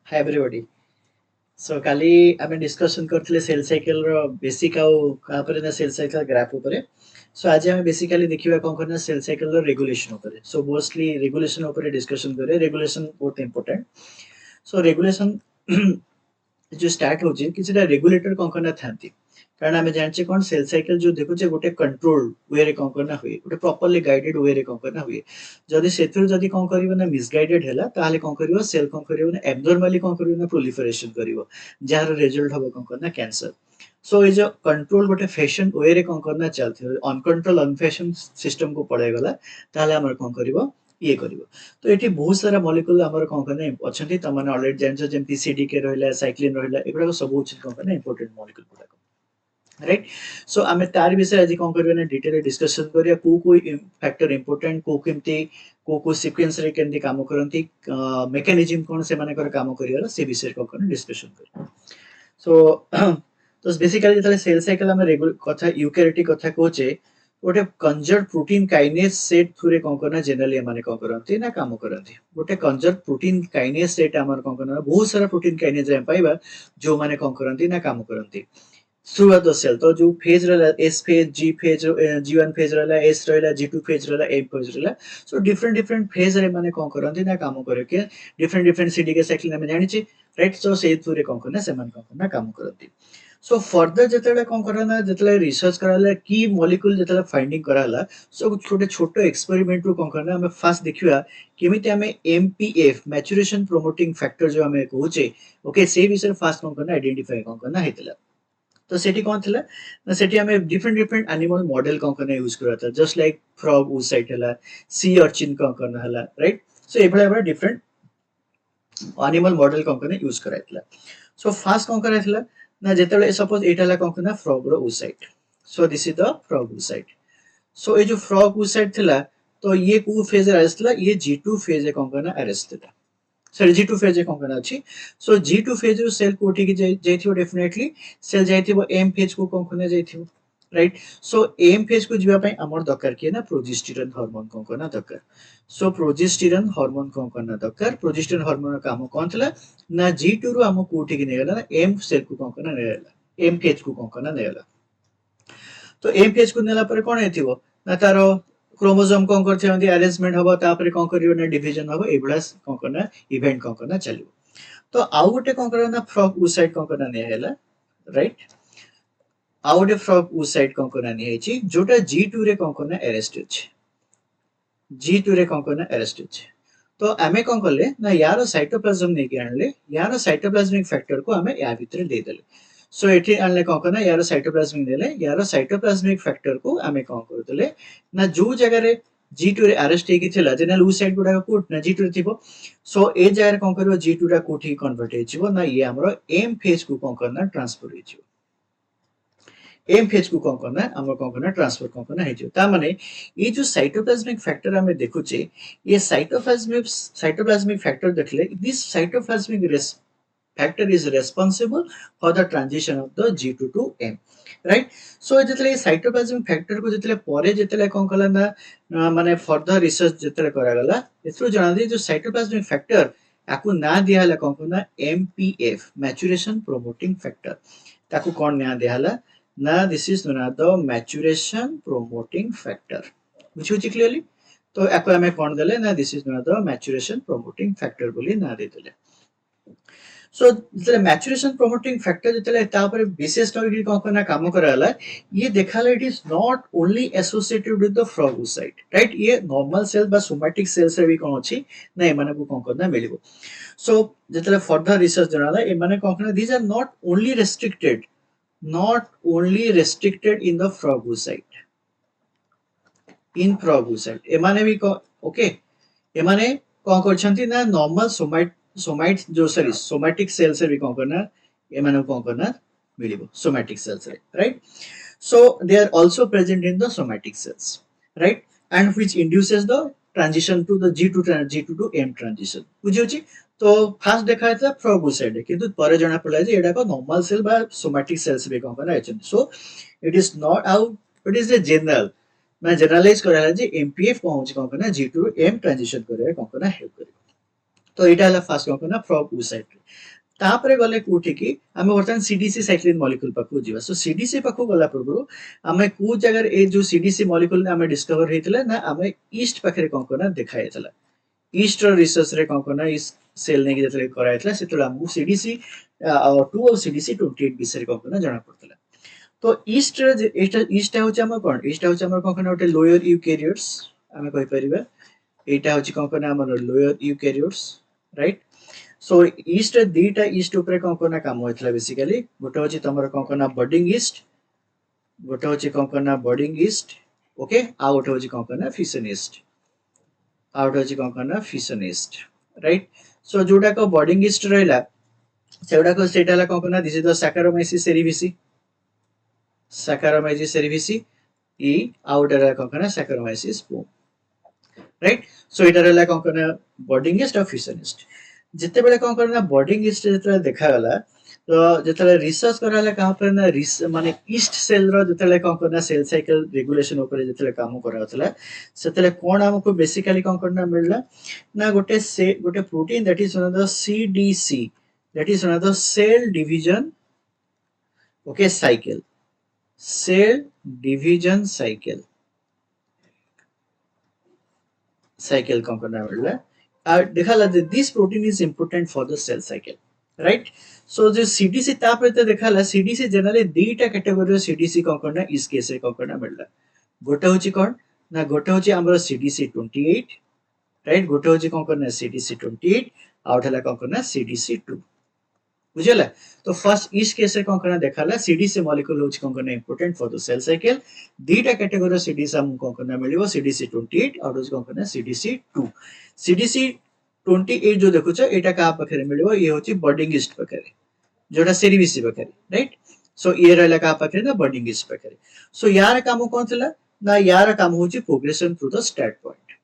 Hi everybody. सो काली आमे discussion करथिले cell cycle रो basic आउ का पर ना सेल साइकिल ग्राफ ऊपर। सो आज आमे बेसिकली देखिबा कोन करना सेल साइकिल रो रेगुलेशन ऊपर। सो मोस्टली रेगुलेशन ऊपर डिस्कशन करे। रेगुलेशन बहुत इंपोर्टेंट। सो रेगुलेशन जो स्टार्ट होची किछटा रेगुलेटर कोन करना थांती, कारण आमे जानचे कोन सेल साइकिल जो देखुचे गोटे कंट्रोल वे रे कोन करना हुए, गोटे प्रॉपर्ली गाइडेड वे रे कोन करना हुए। जदि सेथुर जदि कोन करिवो ना मिसगाइडेड हैला ताले कोन करिवो सेल कोन करिवो ना एब्नॉर्मली कोन करिवो ना प्रोलिफरेशन करिवो, जार रिजल्ट हबो कोन करना कैंसर। सो ए जो कंट्रोल गोटे फैशन वे रे कोन करना चलथियो अनकंट्रोल अनफैशन सिस्टम को पड़े गला ताले हमर कोन करिवो ये करिवो। तो एटी बहुत सारा मॉलिक्यूल हमर कोन करना अछंती त माने ऑलरेडी जानछो जेमति सीडीके रहला साइक्लिन रहला एगुडा सब उचित कोन करना इंपोर्टेंट मॉलिक्यूल गुडा। राइट। सो आमे तार विषय आज कोन करबे ना डिटेल डिस्कशन करिया को फैक्टर इंपोर्टेंट को सीक्वेंस रे केंदी काम करंती मेकानिज्म कोन से माने कर काम करियाला से विषय को करन डिस्कशन करिया। सो तो बेसिकली जतले सेल साइकिल हम रेगुलर कथा यूकैरियोटिक कथा कोचे गोटे कंजर्व प्रोटीन काइनेज सेट थुरे कोन करना जनरली माने कोन करंती ना काम करंती। गोटे कंजर्व प्रोटीन काइनेज सेट हमर कोन करना बहुत सारा प्रोटीन काइनेज रे पाइबा जो माने कोन करंती ना काम करंती थ्रू द सेल। तो जो फेज रहला एस फेज जी फेज जी1 फेज रहला एस रहला जी2 फेज रहला एम फेज रहला। सो डिफरेंट डिफरेंट फेज रे माने कोन करंती ना काम करे के डिफरेंट डिफरेंट सीडीके साइक्लिन हम जानि छी। राइट। सो से थ्रू रे कोन करना से मान कोन करना काम करंती। सो फर्दर जतले कोन करना जतले रिसर्च कराला की मॉलिक्यूल जतले फाइंडिंग कराला। सो छोटे छोटे एक्सपेरिमेंट रो कोन करना हम फास्ट देखिबा केमिति हमें एमपीएफ मैच्योरेशन प्रोमोटिंग फैक्टर जो हमें कहूचे ओके से विषय फास्ट कोन करना आइडेंटिफाई कोन करना हेतला। तो सेठी कौन थिला ना सेठी हमें डिफरेंट डिफरेंट एनिमल मॉडल कोन करना यूज करा था जस्ट लाइक फ्रॉग उस साइड हला सी अर्चिन कोन करना हला। राइट। सो ए बड़ा डिफरेंट एनिमल मॉडल कोन करना यूज कराइतला। सो फास्ट कोन कराइतला ना जेतेले सपोज एटाला कोन करना फ्रॉग रो उस side. So this is the frog उस साइड। सो ए जो फ्रॉग उस साइड थिला तो ये को फेज अरेस्ट थिला ये जी2 फेज कोन करना अरेस्ट थिला। सॉरी जी2 फेज कोन करना अछि। सो जी2 फेज रो सेल कोठी की जाइथियो डेफिनेटली सेल जाइथियो एम फेज को कोन करना जाइथियो। राइट। सो एम फेज को जिबा पई हमर दरकार की ना प्रोजेस्टेरोन हार्मोन कोन करना दरकार। सो प्रोजेस्टेरोन हार्मोन कोन करना दरकार। प्रोजेस्टेरोन हार्मोन रो काम कोन थिला ना जी2 रो हम कोठी की नेगला ना एम सेल को कोन करना नेगला एम फेज को कोन करना नेगला। तो एम फेज को नेला पर कोन हेतिबो ना तारो क्रोमोसोम कोन करथे एमती अरेंजमेंट हबो तापर कोन करियो ना डिवीजन हबो एबडा कोन करना इवेंट कोन करना चलियो। तो आउ गोटे कोन करना फ्रॉग उस साइड कोन करना ने हैला। राइट। आउ गोटे फ्रॉग उस साइड कोन करना ने हेची जोटा जी2 रे कोन करना अरेस्ट अछि। जी2 रे कोन करना अरेस्ट अछि। तो आमे कोन करले ना यार साइटोप्लाज्म ने के आनले यार साइटोप्लाज्मिक फैक्टर को हमें या भीतर दे देले। सो एठी आनले कोन करना यार साइटोप्लाज्मिक देले यार साइटोप्लाज्मिक फैक्टर को हमें कोन कर देले ना जो जगह रे जी2 रे अरेस्ट हे कि थिला जेना उ साइड गुडा को ना जी2 रे थिबो। सो ए जगह रे कोन करबो जी2 रा कोठी कन्वर्ट हेचिबो ना ये हमरो एम फेज को कोन करना ट्रांसफर हेचिबो। एम फेज को कोन करना हमर कोन करना ट्रांसफर कोन करना हेचिबो। ता माने ये जो साइटोप्लाज्मिक फैक्टर हमें देखुचे ये साइटोप्लाज्मिक फैक्टर देखले this cytoplasmic factor is responsible for the transition of the G2 to M. Right. So जेतले साइटोप्लाज्मिक फैक्टर को जेतले परे जेतले कोन कला ना माने फर्दर रिसर्च जेतले करा गला एथरो जाना दे जो साइटोप्लाज्मिक फैक्टर आकु ना दिया हला कोन करना एमपीएफ मैच्योरेशन प्रोमोटिंग फैक्टर ताकु कोन ना दिया हला ना this is known the maturation promoting factor which होची क्लियरली। तो आकु हमें कोन देले ना this is known the maturation promoting factor बोली ना दे देले। सो जेतले मैच्योरेशन प्रोमोटिंग फैक्टर जेतले तापर विशेष डिग्री कोन करना काम कराला ये देखाला it is not only associated with the frog oocyte. Right. ये नॉर्मल सेल बा सोमैटिक सेल्स रे भी कोन अछि ना ए माने को कोन करना मिलिबो। सो जेतले फर्दर रिसर्च जनाला ए माने कोन करना these are not only restricted in the frog oocyte in frog oocyte ए माने भी ओके ए माने कोन करछंती ना नॉर्मल सोमाइट जो सॉरी सोमैटिक सेल्स रे भी कोन करना ए माने कोन करना मिलिबो सोमैटिक सेल्स रे। Right. So they are also present in the somatic cells. Right. And which induces the transition to the G2 to M transition बुझियोची। तो फास्ट देखा था फ्रॉगोसाइट किंतु परे जणा पड़ला जे एडा को नॉर्मल सेल बा सोमैटिक सेल्स भी कोन करना एचन। So it is not out it is a general मैं जनरलाइज कराला जे एमपीएफ कोन होची कोन करना G2 टू M ट्रांजिशन करे कोन करना हेल्प करे। तो एटा हला फास्ट कोन ना फ्रॉम उ साइड तापरे गले कोठी की आमे वर्तमान सीडीसी साइक्लिन मॉलिक्यूल पाखु जीवा सो सीडीसी पाखु गला पूर्व आमे को जगह ए जो सीडीसी मॉलिक्यूल आमे डिस्कवर हेतिला ना आमे ईस्ट पाखरे कोन कोना देखायतला ईस्ट रिसर्च रे कोन कोना इस सेल ने जतले करायतला सेतला हमु सीडीसी 2 और सीडीसी 28 बिसरे कोन कोना जाना पड़तला तो ईस्ट एटा ईस्ट होचे हमर कोन ईस्ट होचे हमर कोन कोना ओटे लोअर यूकैरियोट्स आमे कहि परिबा एटा होचे कोन कोना हमर lower eukaryotes right so yeast दीटा ईस्ट ऊपर कोन कोना काम होइतला बेसिकली गोटे होचे तमर कोन कोना बडिंग ईस्ट गोटे होचे कोन कोना बडिंग ईस्ट ओके आ गोटे होचे कोन कोना फिशन ईस्ट आउट होची कोन कोना फिशन ईस्ट राइट सो जोडा को बॉडिंग ईस्ट रहला सेडा को सेटाला कोन कोना this is the Saccharomyces cerevisiae ई आउटर कोन कोना सैकरोमाइसिस पो राइट सो एटा रहला कोन कोना बॉडिंग ईस्ट और फिशन ईस्ट जते बेले कोन कोना बॉडिंग ईस्ट जते देखा गला तो जते रिसर्च कराला कहां पर ना माने ईस्ट सेल रो जते कोन कोना सेल साइकिल रेगुलेशन ऊपर जते काम करावतला सेते कोन हमको बेसिकली कोन करना मिलला ना गोटे protein that is one of the CDC that is one of the cell division okay cycle cell division cycle कोन करना मिलला देखाला this protein is important for the cell cycle right so जो सीडीसी तापर ते देखाला सीडीसी जनरली दुईटा category CDC कोन करना इस केस रे कोन करना मिलला गोटे होची कोन ना गोटे होची हमर सीडीसी 28 राइट गोटे होची कोन करना सीडीसी 28 आउट हला कोन करना सीडीसी 2 बुझला तो फर्स्ट इस केस रे कोन करना देखाला सीडीसी मॉलिक्यूल होची कोन करना important for the cell cycle दुईटा कैटेगरी सीडीसी हम कोन करना मिलिबो सीडीसी 28 आउट होची कोन करना सीडीसी 2 सीडीसी 28 जो देखुछ एटा का पाखरे मिलिबो ये होची बॉडिंग ईस्ट पाखरे जोटा सेरिविसी पाखरे राइट सो ये रहला का पाखरे ना बॉडिंग ईस्ट पाखरे सो यार काम कोन थला ना यार काम होची progression through the start point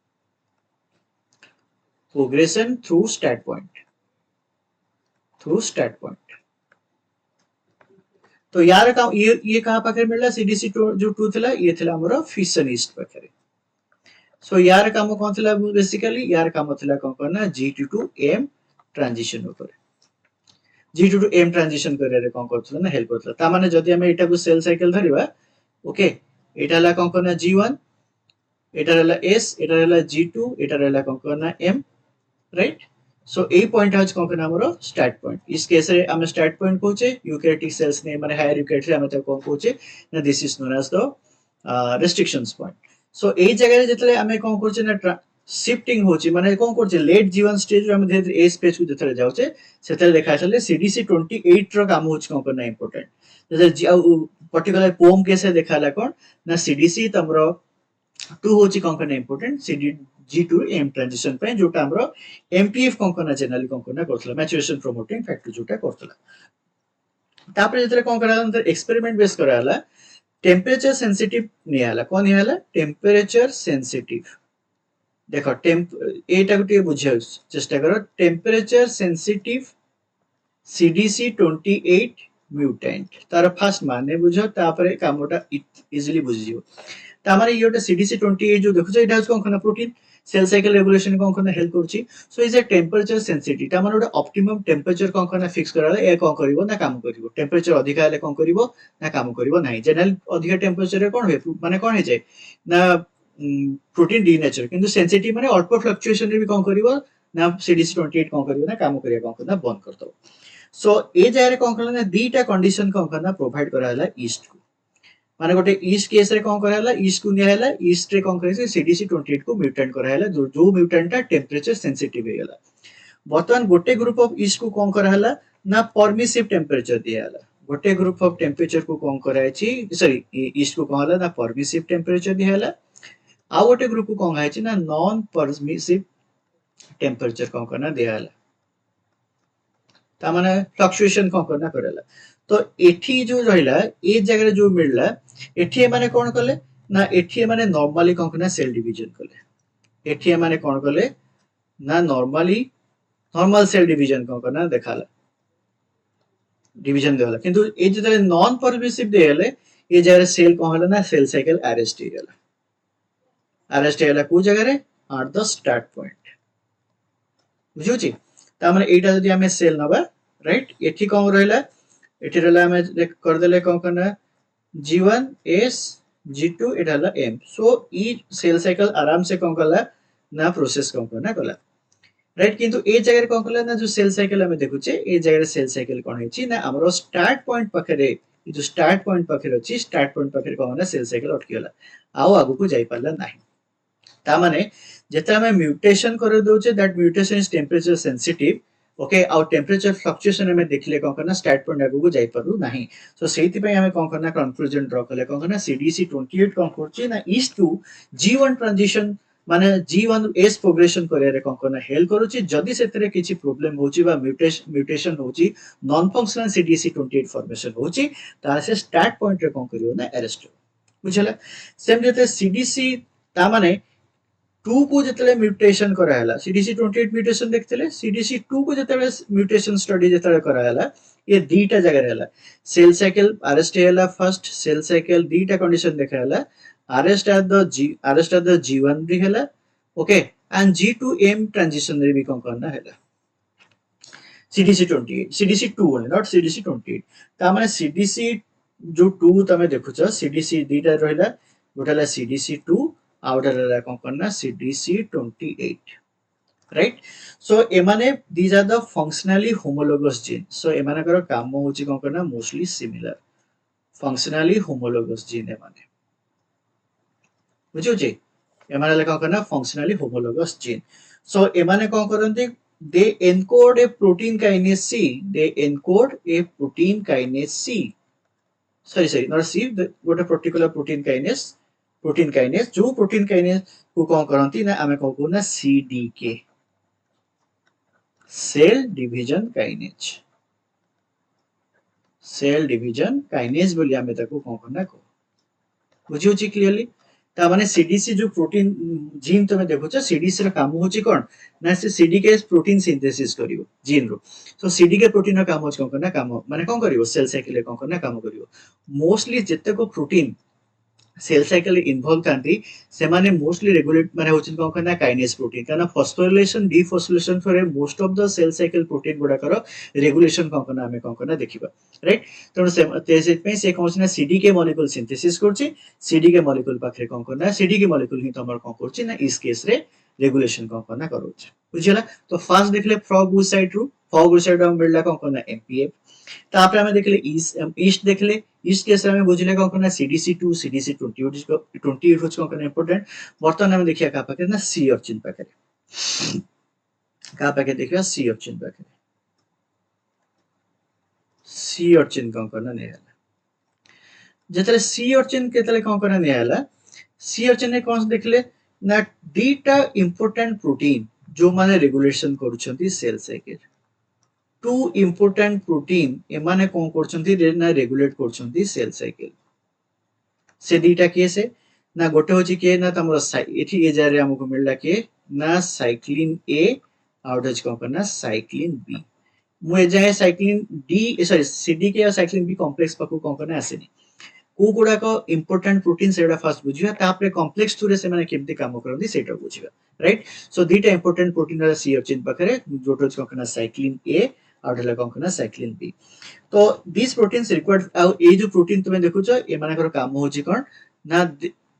तो यार काम ये कहां पाखरे मिलला सीडीसी जो 2 थला ये थला हमरो फिशन ईस्ट पाखरे सो यार काम कोन थला बेसिकली यार काम थला कोन करना G2 टू M ट्रांजिशन ऊपर G2 टू M ट्रांजिशन करे रे कोन करथला ना हेल्प करथला ता माने जदी हम एटा को सेल साइकिल धरिबा ओके एटा ला कोन करना G1 एटा रहला S एटा रहला G2 एटा रहला कोन करना M राइट सो ए पॉइंट आज कोन करना हमरो स्टार्ट पॉइंट इस केस रे हम स्टार्ट पॉइंट पहुंचे यूकैरियोटिक सेल्स ने माने हायर यूकैरियोटिक हम त कोन पहुंचे ना this is known as the restrictions point so ए जगह जतले हमें कोन करछे ना शिफ्टिंग होची माने कोन करछे लेट जीवन स्टेज रे हम धीरे ए स्पेस को जतले जाउछे सेतले देखा चले सीडीसी 28 रो काम होची कोन करना इंपोर्टेंट जैसे पर्टिकुलर पोम केसे देखाला कोन ना सीडीसी तमरो 2 होची कोन करना important CD G2 M transition पे जोटा हमरो MPF कोन करना जनरली कोन करना करथला मैच्योरेशन प्रोमोटिंग फैक्टर जोटा करथला तापर जतले कोन करा एक्सपेरिमेंट बेस कराला टेम्परेचर सेंसिटिव नियाला कोन नियाला टेम्परेचर सेंसिटिव देखो एटा गुटे बुझियो चेष्टा करो टेम्परेचर सेंसिटिव सीडीसी 28 म्यूटेंट तार फर्स्ट माने बुझो तापरे कामोटा इजीली बुझियो ता माने योटा सीडीसी 28 जो देखो एटा कोन खना प्रोटीन सेल साइकिल रेगुलेशन कोन खना हेल्प करछि so is a temperature sensitive ता माने ऑप्टिमम टेम्परेचर कोन खना फिक्स कराला ए कोन करिवो ना काम करिवो टेम्परेचर अधिका हले कोन करिवो ना काम करिवो नाही जनरल अधिका टेम्परेचर रे कोन होय माने कोन हे जाय ना प्रोटीन डीनेचर किंतु सेंसिटिव माने अल्प फ्लक्चुएशन रे भी कोन करिवो ना सीडीसी 28 कोन करिवो ना काम करिया कोन करना बंद करतो सो ए जाय रे कोन करला ना दीटा कंडीशन कोन करना प्रोवाइड कराला ईस्ट को माने गोटे ईस्ट केस रे कोन कराला ईस्ट को नियाला ईस्ट रे कोन करे सीडीसी 28 को म्यूटेंट कराला जो म्यूटेंट टेम्परेचर सेंसिटिव हेला बर्तमान गोटे ग्रुप ऑफ ईस्ट को कोन कराला ना परमिसिव टेम्परेचर दियाला गोटे ग्रुप ऑफ टेम्परेचर को कोन करायछि सॉरी ईस्ट को कहला ना परमिसिव टेम्परेचर दियाला आ गोटे ग्रुप को कोन आछि ना नॉन परमिसिव टेम्परेचर कोन करना दियाला ता माने फ्लक्चुएशन कोन करना कराला तो एठी जो रहिला ए जगह जो मिलला एठी माने कोन कले ना एठी माने नॉर्मली कोन करना सेल डिवीजन कले एठी माने कोन कले ना नॉर्मल सेल डिवीजन कोन करना देखाला डिवीजन देला किंतु ए जतले नॉन परमिसिव देले ए जगह सेल कोन होला ना सेल साइकिल अरेस्ट हेला को जगह रे एट द स्टार्ट पॉइंट बुझुची ता माने एटा जदी हमें सेल नबा राइट एठी कोन रहला एठी रहला हमें कर देले कोन करना G1 S G2 एटा हला M सो ई सेल साइकिल आराम से कोन कला ना प्रोसेस कोन करना कला राइट किंतु ए जगह कोन कला ना जो सेल साइकिल हमें देखुचे ए जगह सेल साइकिल कोन हेची ना हमरो स्टार्ट पॉइंट पाखरे जो स्टार्ट पॉइंट पाखरे अछि स्टार्ट पॉइंट पाखरे कोन ना सेल साइकिल अटकी गला आउ आगु को जाई पाला नाही ता माने जेता हमें म्यूटेशन कर दोचे that mutation is temperature sensitive okay आउ टेंपरेचर फ्लक्चुएशन हमें देखले कोन करना स्टार्ट पॉइंट आगु को जाई पारु नाही सो सेति पय हमें कोन करना कंक्लूजन ड्रा करले कोन करना CDC 28 कोन करछि ना इज टू G1 ट्रांजिशन माने G1 S प्रोग्रेशन करे रे कोन करना हेल्प करूछि जदी सेतरे किछि प्रॉब्लम होछि बा म्यूटेशन होछि नॉन फंक्शनल CDC 28 फॉर्मेशन होछि ता से स्टार्ट पॉइंट रे कोन करियो ना अरेस्ट बुझला सेम जते CDC ता माने 2 को जतले म्यूटेशन करा हला CDC 28 म्यूटेशन देखतले CDC 2 को जतले म्यूटेशन स्टडी जतले करा हला ये दीटा जगह रहला सेल साइकिल अरेस्ट हला फर्स्ट सेल साइकिल दीटा कंडीशन देखा हला arrest at the G1 रे हला okay and G2 M transition रे भी कोन करना हला CDC 28 CDC 2 only not CDC 28 ता माने CDC जो 2 तमे देखुछ CDC दीटा रहला गोटाला CDC 2 आउटर रहला कोन करना CDC 28 राइट सो एमाने these are the functionally homologous gene so एमाने कर काम होची कोन करना mostly similar functionally homologous gene एमाने बुझो जे एमाने लेका करना फंक्शनली होमोलोगस जीन सो एमाने कोन करंती they encode a protein kinase C they encode a protein kinase C sorry not C what a particular protein kinase जो protein kinase को कोन करंती ना हमें कोन करना CDK सेल डिवीजन काइनेज बोली हमें ताको कोन करना को बुझियो छी क्लियरली ता माने CDC जो प्रोटीन जीन तमे देखो छ CDC रा काम होची कोन ना से CDK प्रोटीन सिंथेसिस करिवो जीन रो सो CDK प्रोटीन रा काम होच कोन करना काम माने कोन करिवो सेल साइकिल कोन करना काम करिवो मोस्टली जत्ते को प्रोटीन सेल साइकिल इन्वॉल्व करती से माने मोस्टली रेगुलेट माने होचिन कोन करना काइनेज प्रोटीन करना phosphorylation dephosphorylation for most of the cell cycle protein गुडा करो रेगुलेशन कोन करना हमें कोन करना देखिबा राइट तो से पे से कोन ना CDK मॉलिक्यूल सिंथेसिस करछि CDK मॉलिक्यूल पाखरे कोन करना CDK मॉलिक्यूल ही तमर कोन करछि ना इस केस रे रेगुलेशन कोन करना करोछ बुझिला तो फर्स्ट देखले फ्रॉगुसाइड रू फ्रॉगुसाइड हम मिलला कोन करना MPF तापर हमें देखले ईस्ट देखले ईस्ट केस में बुझले कोन करना CDC 2 CDC 28 कोन करना इंपोर्टेंट बर्तन हमें देखिया का पाके ना सी ऑप्शन पाके का पाके देखिया सी ऑप्शन पाके सी ऑप्शन कोन करना नै हला जतले सी ऑप्शन केतले कोन करना नै हला सी ऑप्शन ने कोन देखले ना डीटा इंपोर्टेंट प्रोटीन जो माने रेगुलेशन करूछंती cell cycle two important protein एमाने कोन करछंती ना रेगुलेट करछंती सेल साइकिल से दीटा के से ना गोटे होची के ना तमरो एठी ए जारे हमको मिलला के ना साइक्लिन ए आउट होच कोन करना साइक्लिन बी मु ए जाय साइक्लिन डी सॉरी CDK और साइक्लिन बी कॉम्प्लेक्स पाकू कोन करना आसेनी को गुडा को इंपोर्टेंट प्रोटीन सेडा फास्ट बुझिया तापरे कॉम्प्लेक्स टू रे से माने केमती काम करंती सेटा बुझिया राइट सो दीटा इंपोर्टेंट प्रोटीन रा सी ऑप्शन पाखरे जोटो कोन करना साइक्लिन ए आउट हला कोन करना साइक्लिन बी तो दिस प्रोटीन्स रिक्वायर्ड आ ए जो प्रोटीन तुमे देखुछ ए मानकर काम होची कोन ना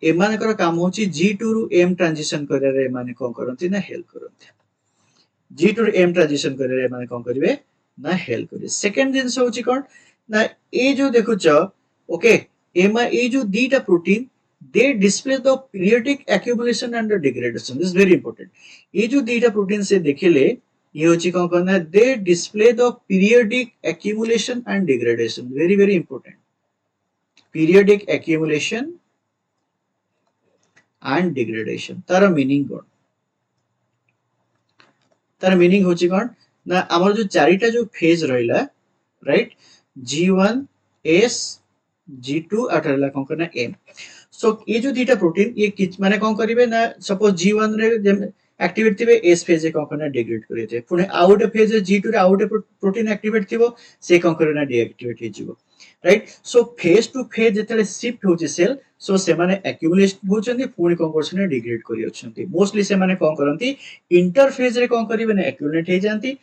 ए मानकर काम होची G2 रु M ट्रांजिशन करे रे माने कोन करंती ना हेल्प करंती G2 रु M ट्रांजिशन करे रे माने कोन करिवे ना हेल्प करे सेकंड दिन होची कोन ना ए जो देखुछ ओके एमा ए जो दीटा protein they display the periodic accumulation and the degradation this is very important ये जो दीटा प्रोटीन से देखेले ये होची कोन करना they display the periodic accumulation and degradation very important periodic accumulation and degradation तार मीनिंग कोन तार मीनिंग होची कोन ना हमर जो चारिटा जो फेज रहिला राइट G1 S G2 अठरला कोन करना M सो ये जो दीटा प्रोटीन ये किच माने कोन करिवे ना सपोज G1 रे एक्टिवेट थिबे एस फेज कोन करना डिग्रेड करिए थे पुणे आउट फेज G2 रे आउट प्रोटीन एक्टिवेट थिबो से कोन करना डीएक्टिवेट हे जिवो right so phase to phase जतले शिफ्ट होची सेल सो से माने एक्युमुलेट होचंती पुणी कोन करछन डिग्रेड करि अछंती मोस्टली से माने कोन करंती इंटरफेज रे कोन करिवे ना एक्युमुलेट हे जानती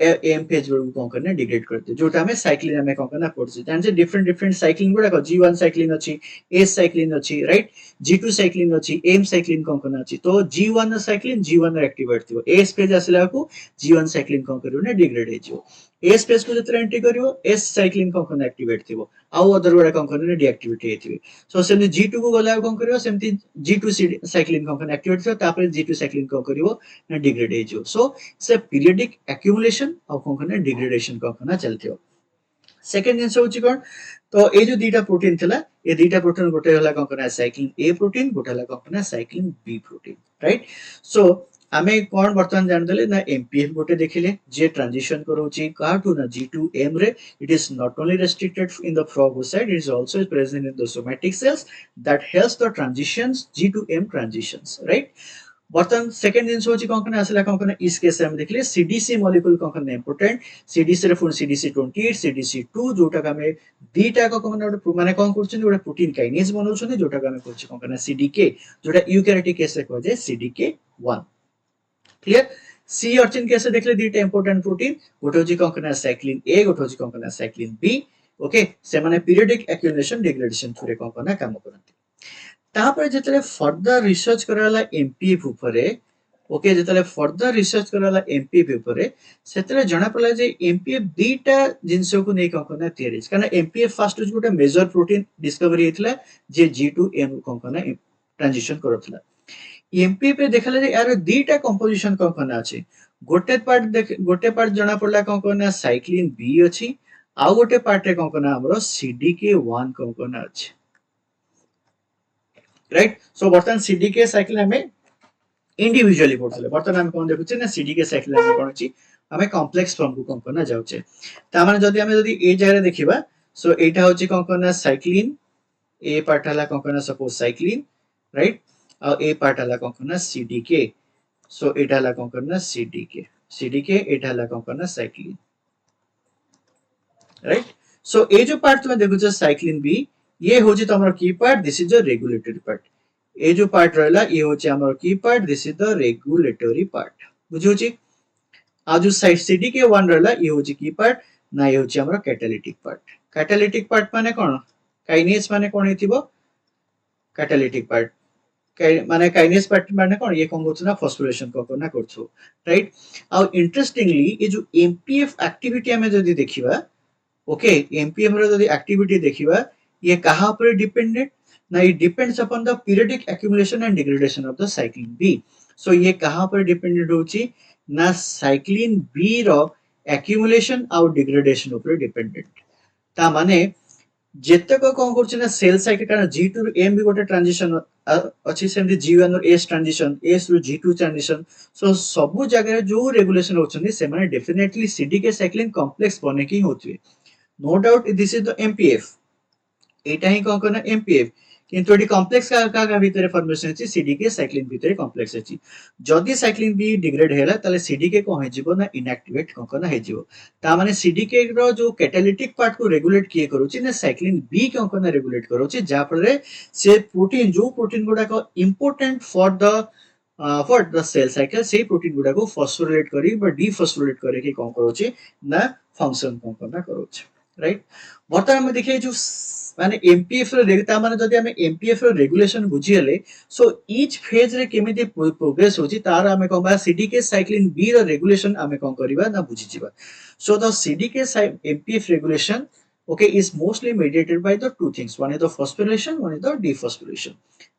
एम फेज रो कोन करने डिग्रेड करते जोटा हमें साइक्लिन हमें कोन करना पड़छ जान से डिफरेंट डिफरेंट साइक्लिन गुडा G1 साइक्लिन अछि एस साइक्लिन अछि राइट G2 साइक्लिन अछि एम साइक्लिन कोन करना अछि तो G1 साइक्लिन G1 रे एक्टिवेट थिबो एस पेज आसला को G1 साइक्लिन कोन करियो ना डिग्रेड हे जो एस पेज को जतरा एंट्री करियो एस साइक्लिन कोन करना एक्टिवेट थिबो आउ अदर गुडा कोन करने डीएक्टिवेट हेथिबे सो सेमति G2 को गला कोन करियो सेमति G2 साइक्लिन कोन करना एक्टिवेट थिबो तापर G2 साइक्लिन कोन करियो ना डिग्रेड हे जो सो से पीरियडिक एक्युमुलेशन और कोन करना डिग्रेडेशन कोन करना चलथियो सेकंड जिंस होची कोन तो ए जो दीटा प्रोटीन थिला ए दीटा प्रोटीन गोटे हला कोन करना साइक्लिन ए प्रोटीन गोटे हला कोन करना cyclin B protein right so आमे कोन बर्तन जान देले ना एमपीएफ गोटे देखिले जे ट्रांजिशन करोची का टू ना G2M रे it is not only restricted in the frog oocyte it is also present in the somatic cells that helps the transitions G2M transitions right बर्तन सेकंड जिंस होची कोन करना असला कोन करना इस केस हम देखले सीडीसी मॉलिक्यूल कोन करना इंपोर्टेंट सीडीसी रे फुल सीडीसी28 सीडीसी2 जोटा का में दीटा को कोन माने कोन करछन जोटा प्रोटीन काइनेज बनौछन जोटा का में करछ कोन करना सीडीके जोटा यूकैरियोटिक केस रे कहजे सीडीके1 क्लियर सी अर्चिन केस देखले दीटा इंपोर्टेंट प्रोटीन गोटे होची कोन करना साइक्लिन ए गोटे होची कोन करना साइक्लिन बी ओके से माने पीरियडिक एक्युमुलेशन डिग्रेडेशन थ्रू रे कोन करना काम करंती तापर जेतले फर्दर रिसर्च कराला एमपीएफ ऊपरे ओके जेतले फर्दर रिसर्च कराला एमपीएफ ऊपरे सेतले जणा पला जे एमपीएफ दीटा जिंसो को नै कोन करना थियरी कारण एमपीएफ फर्स्ट जो गोटे मेजर प्रोटीन डिस्कवरी हेतला जे G2M कोन करना ट्रांजिशन करथला एमपीएफ रे देखला जे यार दीटा कंपोजिशन कोन करना अछि गोटे पार्ट जणा पड़ला कोन करना साइक्लिन बी अछि आ गोटे पार्ट रे कोन करना हमरो CDK1 कोन करना अछि राइट सो बर्तन सीडीके साइक्लिन हमें इंडिविजुअली पढ़थले बर्तन हम कोन देखुचे ना सीडीके साइक्लिन हम कोन अछि हमें कॉम्प्लेक्स फॉर्म को कोन करना जाउचे त माने जदी हमें जदी ए जाय देखिबा सो एटा होची कोन करना साइक्लिन ए पार्ट हला कोन करना सपोज साइक्लिन राइट आ ए पार्ट हला कोन करना सीडीके सो एटा हला कोन करना सीडीके एटा हला कोन करना साइक्लिन राइट सो ए जो पार्ट तुम देखुचे साइक्लिन बी ये होची तमरो की part this is the regulatory part ए जो पार्ट रहला ये होची हमर की part this is the regulatory part बुझियोची आ जो साइड CDK1 रहला ये होची की पार्ट ना ये होची हमर कैटालिटिक पार्ट माने कोन काइनेज माने कोन हेतिबो कैटालिटिक पार्ट माने काइनेज पार्ट माने कोन ये कोन होछ ना फॉस्फोरिलेशन को करना करछो राइट आ इंटरेस्टिंगली ये जो एमपीएफ एक्टिविटी हमें जदी देखिबा ओके एमपीएफ रो जदी एक्टिविटी देखिबा ये कहां पर डिपेंडेंट ना it depends upon the periodic accumulation and degradation of the cyclin B so ये कहां पर डिपेंडेंट होची ना साइक्लिन बी रो एक्युमुलेशन और डिग्रेडेशन ऊपर डिपेंडेंट ता माने जेतक कोन करछ ना सेल साइकिल कारण G2 रो M भी गोटे ट्रांजिशन अछि सेमति G1 और S ट्रांजिशन S रो G2 ट्रांजिशन सो सब जगह जो रेगुलेशन होछनी से माने डेफिनेटली सीडीके साइक्लिन कॉम्प्लेक्स बने की होथि no doubt this is the MPF एटा ही कोन करना एमपीएफ किंतु एटी कॉम्प्लेक्स का भीतर फॉर्मेशन अछि सीडीके साइक्लिन भीतर कॉम्प्लेक्स अछि जदी साइक्लिन बी डिग्रेड हेला तले सीडीके को हे जिवो ना इनएक्टिवेट कोन करना हे जिवो ता माने सीडीके रो जो कैटालिटिक पार्ट को रेगुलेट किए करूची ना साइक्लिन बी कोन करना रेगुलेट करूची जा फले से प्रोटीन जो प्रोटीन गुडा को important for the cell cycle से प्रोटीन गुडा को फॉस्फोरिलेट करी बा डीफॉस्फोरिलेट करे के कोन करूची ना फंक्शन कोन करना करूची राइट वर्तमान में देखिए जो माने एमपीएफ रो रेगता माने जदी हमें एमपीएफ रो रेगुलेशन बुझियले सो ईच फेज रे केमिति प्रोग्रेस होची तार हमें कहबा सीडीके साइक्लिन बी रो रेगुलेशन हमें कोन करबा ना बुझि जिबा so the CDK MPF regulation okay is mostly mediated by the two things one is the phosphorylation one is the dephosphorylation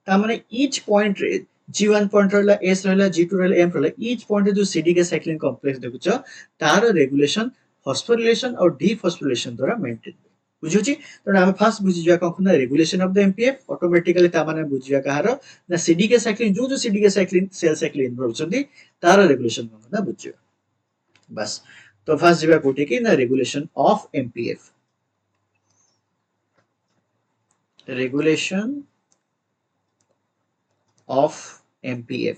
ता माने each point रे G1 point रहला S रहला G2 रहला M रहला each point रे जो सीडीके साइक्लिन कॉम्प्लेक्स देखुछ तार रेगुलेशन फॉस्फोरिलेशन और डीफॉस्फोरिलेशन द्वारा मेंटेन बुझुची त हम फास्ट बुझिया कोन regulation of the MPF automatically ता माने बुझिया कहार ना सीडीके साइक्लिन जो CDK cyclin cell cyclin involve छथि तार रेगुलेशन कोन ना बुझियो बस तो फास्ट जिबा कोठी कि ना regulation of MPF regulation of MPF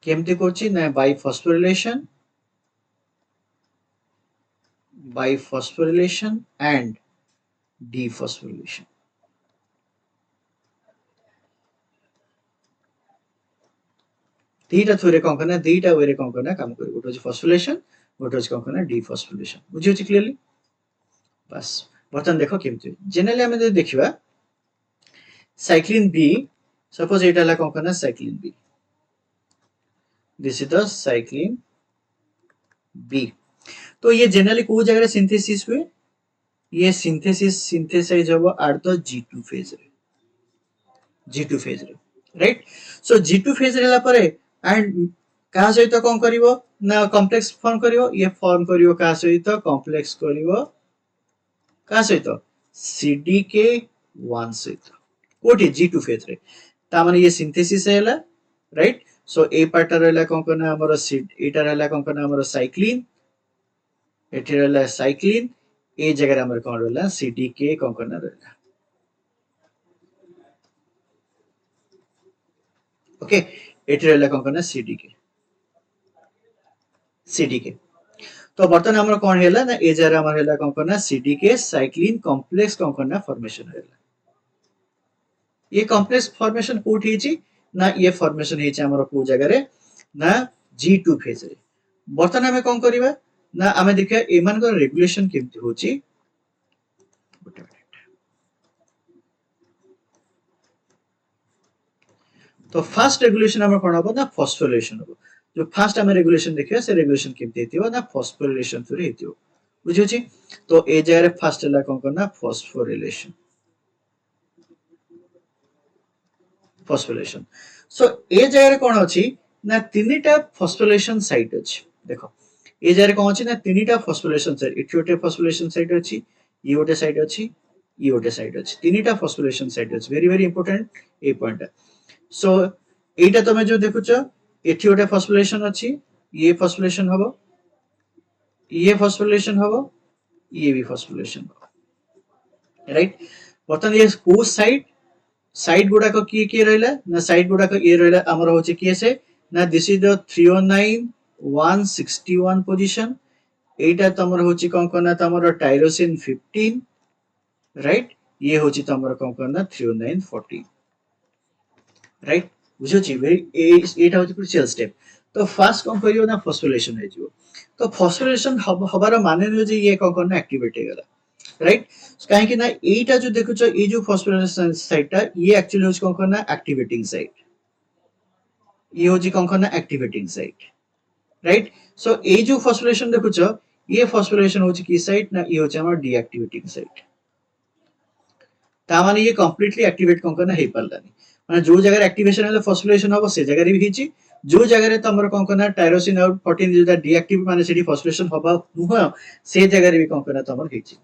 केमती करछि ना by phosphorylation and डिफस्फोरिलेशन। दीटा थ्रू कौन करना दीटा वे कौन करना काम कर गोटे होची फॉस्फोरिलेशन गोटे होची कौन करना डिफॉस्फोरिलेशन बुझी होची क्लियरली बस बर्तन देखो केमती जनरली हमें जो देखिबा साइक्लिन बी सपोज एटा ला कौन करना cyclin B this is the cyclin B तो ये जनरली को जगह सिंथेसिस हुए ये सिंथेसिस सिंथेसाइज होबो एट द G2 फेज रे G2 फेज रे राइट सो G2 फेज रेला परे एंड का सहित कोन करिवो ना कॉम्प्लेक्स फॉर्म करिवो ये फॉर्म करिवो का सहित कॉम्प्लेक्स करिवो का सहित CDK1 सहित कोठी G2 फेज रे ता माने ये सिंथेसिस हैला राइट सो ए पार्ट रहला कोन करना हमर एटा रहला कोन करना हमर साइक्लिन एठी रहला साइक्लिन ए जगह हमर कोन रहला CDK कोन करना रहला ओके एठी रहला कोन करना CDK तो बर्तन हमर कोन हैला ना ए जगह हमर हैला कोन करना CDK साइक्लिन कॉम्प्लेक्स कोन करना फॉर्मेशन हैला ये कॉम्प्लेक्स फॉर्मेशन कोठी छि ना ये फॉर्मेशन हेछि हमर को जगह रे ना G2 फेज रे बर्तन हमें कोन करिबा ना हमें देखिया एमान को रेगुलेशन केमति होछि तो फर्स्ट रेगुलेशन हमर कोन हबो ना फॉस्फोरिलेशन हबो जो फर्स्ट हमें रेगुलेशन देखिया से रेगुलेशन केमति हेतिबो ना फॉस्फोरिलेशन थ्रू हेतिबो बुझियो छि तो ए जगह रे फर्स्ट ला कोन करना फॉस्फोरिलेशन फॉस्फोरिलेशन सो ए जगह रे कोन अछि ना तीनटा फॉस्फोरिलेशन साइट अछि देखो ए जगह रे कोन अछि ना तीनटा फॉस्फोरिलेशन साइट एठी ओटे फॉस्फोरिलेशन साइट अछि ई ओटे साइट अछि ई ओटे साइट अछि तीनटा फॉस्फोरिलेशन साइट अछि वेरी वेरी इंपोर्टेंट ए पॉइंट सो एटा तमे जो देखुछ एठी ओटे फॉस्फोरिलेशन अछि ये फॉस्फोरिलेशन हबो ये फॉस्फोरिलेशन हबो ये भी फॉस्फोरिलेशन हबो राइट बर्तन ये को साइट साइड गुडा को किए रहला ना साइड गुडा को ए रहला हमर होचे किए से ना दिस इज द 309 161 पोजीशन एटा तमर होची कोन कोना तमर टायरोसिन 15 राइट ये होची तमर कोन कोना 309 14 राइट बुझो छी भाई एटा होची क्रुशियल स्टेप तो फर्स्ट कोन करियो ना फॉस्फोरिलेशन हे जिवो तो फॉस्फोरिलेशन हबार माने न जे ये कोन कोना एक्टिवेट हे गला राइट काहे कि ना एटा जो देखुछ ए जो फॉस्फोरिलेशन साइटटा ये एक्चुअली होची कोन कोना एक्टिवेटिंग साइट ये होची कोन कोना एक्टिवेटिंग साइट राइट सो ए जो फॉस्फोरिलेशन देखुछ ये फॉस्फोरिलेशन होची की साइट ना ये होची हमर डीएक्टिवेटिंग साइट ता माने ये कंप्लीटली एक्टिवेट कोन करना हे परलानी माने जो जगह एक्टिवेशन है फॉस्फोरिलेशन हो से जगह रे भी हिची जो जगह रे तमर कोन करना टायरोसिन और 14 जो डीएक्टिव माने सेठी फॉस्फोरिलेशन होबा नुह से जगह रे भी कोन करना तमर हिची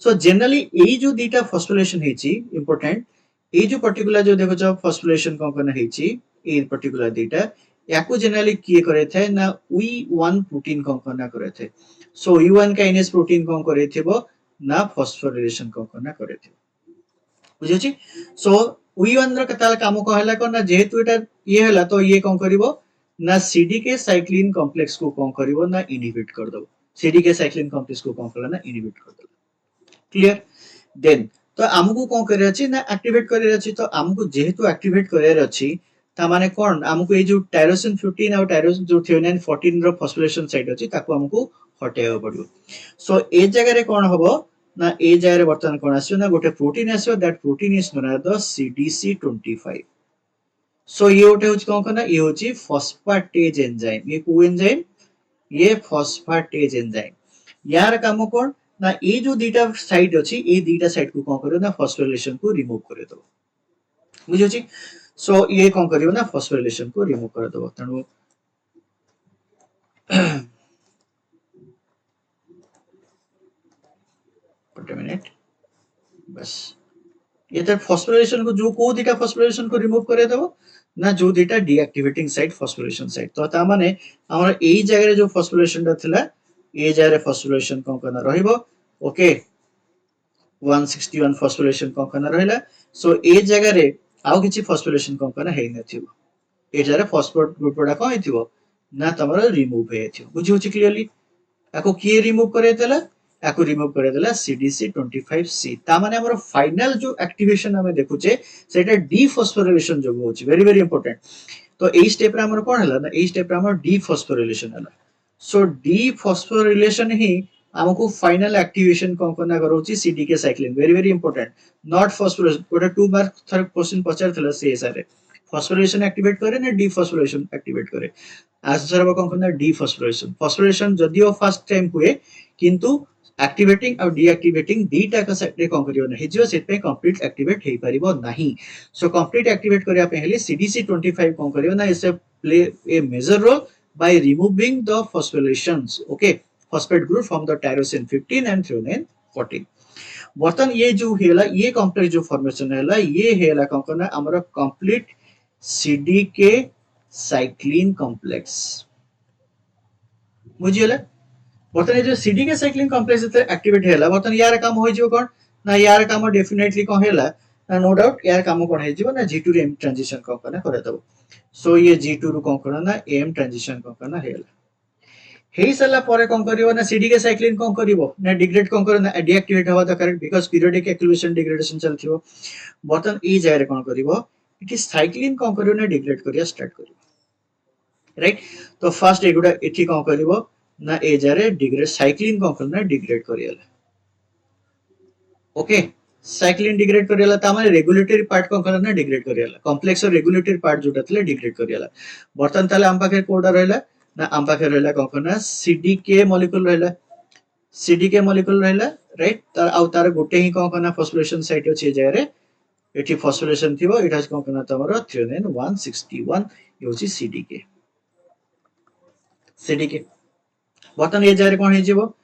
सो जनरली ए जो दीटा फॉस्फोरिलेशन हिची इंपोर्टेंट ए जो पर्टिकुलर जो देखो जो फॉस्फोरिलेशन कोन करना हिची ए पर्टिकुलर दीटा याकू जनरली किए करे थे ना वी1 प्रोटीन कोन करना करे थे सो वी1 काइनेस प्रोटीन कोन करे थेबो ना फॉस्फोरिलेशन कोन करना करे थे बुझियो छी सो वी1 रो कताल काम को हला कोन ना जेहेतु एटा ये हला तो ये कोन करिवो ना सीडीके साइक्लिन कॉम्प्लेक्स को कोन करिवो ना इनहिबिट कर दो सीडीके साइक्लिन कॉम्प्लेक्स को कोन करला ना इनहिबिट कर दो क्लियर देन तो हमकु कोन करे अछि ना एक्टिवेट करे अछि तो हमकु जेहेतु एक्टिवेट करे अछि ता माने कोन हमकु ए जो टायरोसिन 15 और टायरोसिन जो 309 14 रो फॉस्फोरिलेशन साइट अछि ताको हमकु हटेयो पड़ियो सो ए जगह रे कोन हबो ना ए जगह रे वर्तमान कोन आसियो ना गोटे प्रोटीन आसियो that protein is known as the CDC25 so ये ओटे होची कोन करना ये होची फॉस्फेटेज एंजाइम ये को एंजाइम ये फॉस्फेटेज एंजाइम यार काम कोन ना ए जो दीटा साइट अछि ए दीटा साइट को कोन करियो ना फॉस्फोरिलेशन को रिमूव करे दो बुझियो छी सो ये कोन करियो ना फॉस्फोरिलेशन को रिमूव करे दो तणु मिनट बस ये तो फॉस्फोरिलेशन को जो को दीटा फॉस्फोरिलेशन को रिमूव करे दो ना जो दीटा डीएक्टिवेटिंग साइट फॉस्फोरिलेशन साइट तो ता माने हमर एई जगह रे जो फॉस्फोरिलेशन दा थिला ए जगह रे फॉस्फोरिलेशन कोन करना रहिबो ओके 161 फॉस्फोरिलेशन कोन करना रहिला सो ए जगह रे आउ किछि फॉस्फोरिलेशन कोन करना हेइ नथिबो ए जगह रे फॉस्फोर ग्रुप प्रोडक्ट कोन हेतिबो ना तमर रिमूव हेतिबो बुझियो छी क्लियरली ताको किए रिमूव करे देला याकू रिमूव कर देला CDC25C ता माने हमर फाइनल जो एक्टिवेशन हमें देखुचे सेटा डीफॉस्फोरिलेशन जो होची वेरी वेरी इंपोर्टेंट तो एई स्टेप रे हमर कोन हला ना एई स्टेप रे हमर डीफॉस्फोरिलेशन हला सो डीफॉस्फोरिलेशन ही हमको फाइनल एक्टिवेशन कोन कोना करोची CDK cyclin very very important not phosphorylation गोटे 2 मार्क थर क्वेश्चन पचार थला सीएसआर रे फॉस्फोरिलेशन एक्टिवेट करे ना डीफॉस्फोरिलेशन एक्टिवेट करे आंसर हम कोन कोना डीफॉस्फोरिलेशन फॉस्फोरिलेशन जदियो फर्स्ट टाइम हुए किंतु एक्टिवेटिंग और डीएक्टिवेटिंग दीटा का सेट कोन करियो नहीं जो सेट पे कंप्लीट एक्टिवेट हेई परिबो नहीं सो कंप्लीट एक्टिवेट करिया पहले CDC25 कोन करियो ना इसे play a major role by removing the phosphorylations okay phosphate group from the tyrosine 15 and threonine 14 बर्तन ये जो हेला ये कॉम्प्लेक्स जो फॉर्मेशन हेला ये हेला कोन कोना हमर कंप्लीट CDK साइक्लिन कॉम्प्लेक्स बुझियला बर्तन ये जो CDK साइक्लिन कॉम्प्लेक्स एते एक्टिवेट हेला बर्तन यार काम होय जो कोन ना यार काम डेफिनेटली कोन हेला ना नो डाउट यार काम कोन हे जीव ना G2 रे M ट्रांजिशन कोन कोना करे दबो सो ये G2 रु कोन कोना ना M ट्रांजिशन कोन कोना हेला हेई सला परे कोन करिवो ना CDK साइक्लिन कोन करिवो ना डिग्रेड कोन करो ना डीएक्टिवेट हवा the correct because periodic activation degradation चलथिवो बर्तन ई जाय रे कोन करिवो इट साइक्लिन कोन करिवो ना डिग्रेड करिया स्टार्ट करिवो राइट तो फर्स्ट एगुडा एठी कोन करिवो ना ए जारे डिग्रेड साइक्लिन कोन करना डिग्रेड करियला ओके साइक्लिन डिग्रेड करियला ता माने रेगुलेटरी पार्ट कोन करना डिग्रेड करियला कॉम्प्लेक्स और रेगुलेटरी पार्ट जोटा तले डिग्रेड करियला बर्तन ताले हम पाखे कोडा रहला ना हम पाखे रहला कोन करना CDK मॉलिक्यूल रहला CDK मॉलिक्यूल रहला राइट तार आउ तार गोटे ही कोन करना फॉस्फोरिलेशन साइट अछि जाय रे एठी फॉस्फोरिलेशन थिबो इट हैज कोन करना तमरो थ्रेओनिन 161 ये होची CDK बर्तन ये जाय रे कोन हे जेबो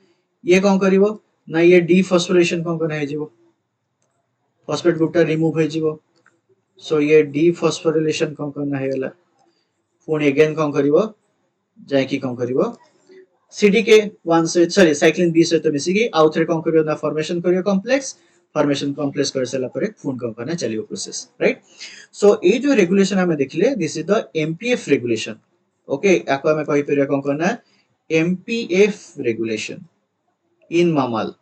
ये कोन करिवो ना ये डीफॉस्फोरिलेशन कोन करना हे जेबो फॉस्फेट ग्रुप टा रिमूव हो जीवो सो ये डीफॉस्फोरिलेशन कोन करना हेला पुणी अगेन कोन करिवो जाय की कोन करिवो CDK 1 से सॉरी साइक्लिन B से तो मिसी की आउ थरे कोन करियो ना फॉर्मेशन करियो फॉर्मेशन कॉम्प्लेक्स कर सला परे पुणी कोन करना चलियो प्रोसेस राइट सो ए जो रेगुलेशन हमें देखले this is the MPF regulation okay आको हमें कहि परिया कोन करना MPF रेगुलेशन इन मामल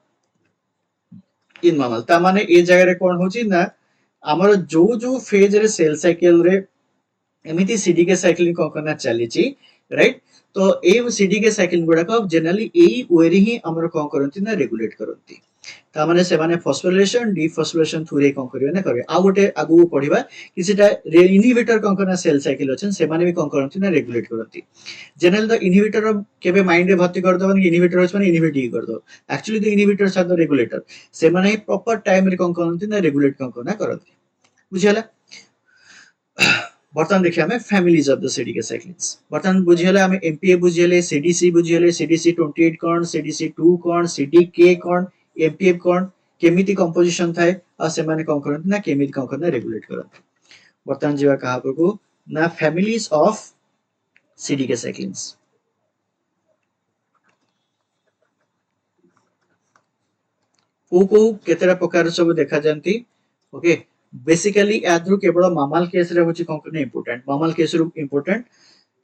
ता माने ए जगह रे कोन होची ना हमर जो फेज रे सेल साइकिल रे एमिति CDK साइक्लिन कोन करना चलीची राइट तो ए CDK साइक्लिन गुडा को जनरली ए वेरी ही हमर कोन करंती ना रेगुलेट करंती ता माने से माने फॉस्फोरिलेशन डीफॉस्फोरिलेशन थुरे कोन करियो ना करे आ गोटे आगु पढिबा किसिटा इनहिबिटर कोन करना सेल साइकिल अछन से माने भी कोन करंती ना रेगुलेट करंती जनरल द इनहिबिटर केबे माइंड रे भर्ती कर दबन इनहिबिटर होछ माने इनहिबिट ही कर दो actually the inhibitors are the regulator से माने प्रॉपर टाइम रे कोन करंती ना रेगुलेट कोन करना करंती बुझियला बर्तन देखिए हमें families of the CDK cyclins बर्तन बुझियले हमें MPA बुझियले CDC बुझियले CDC28 कोन CDC2 कोन CDK कोन MPF कोन केमिति कंपोजिशन थाए आ से माने कोन करन ना केमिति कोन करना रेगुलेट करन बर्तन जीवा कहा को ना फैमिलीज ऑफ CDK साइक्लिन्स को केतेरा प्रकार सब देखा जानती ओके बेसिकली याद्रु केवल मामल केस रे होची कोन करना इंपोर्टेंट मामल केस रे इंपोर्टेंट